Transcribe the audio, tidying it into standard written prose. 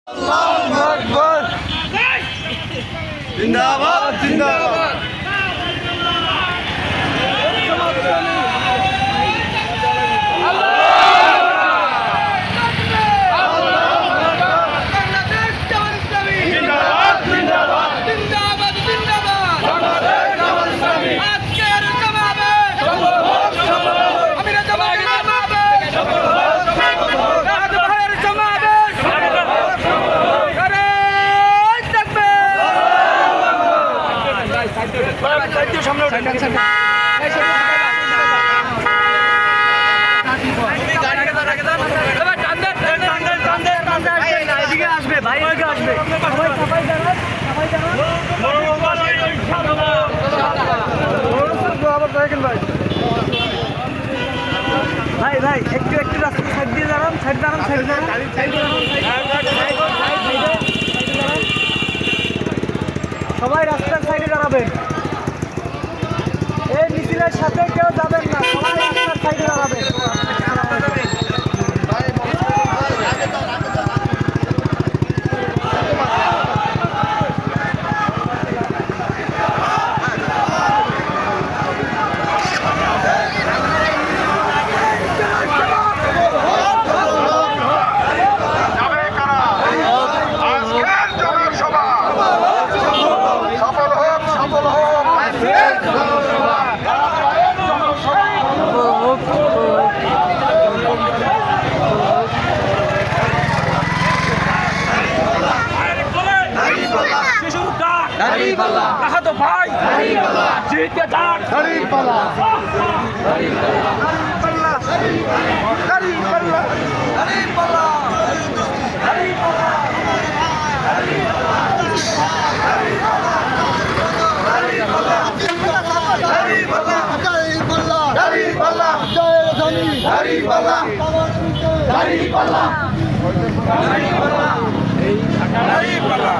আল্লাহু আকবার। জিন্দাবাদ জিন্দাবাদ। ভাই ভাই একটু একটু রাস্তা সাইড দিয়ে দাঁড়ান, সাইড দাঁড়ান, সাইড দাঁড়ান, সবাই রাস্তার সাইডে দাঁড়াবেন। এই মিছিলের সাথে কেউ যাবেন না, সবাই রাস্তার সাইডে দাঁড়াবেন। ভাই জিতে যাক দাঁড়িপাল্লা দাঁড়িপাল্লা দাঁড়িপাল্লা দাঁড়িপাল্লা দাঁড়িপাল্লা দাঁড়িপাল্লা দাঁড়িপাল্লা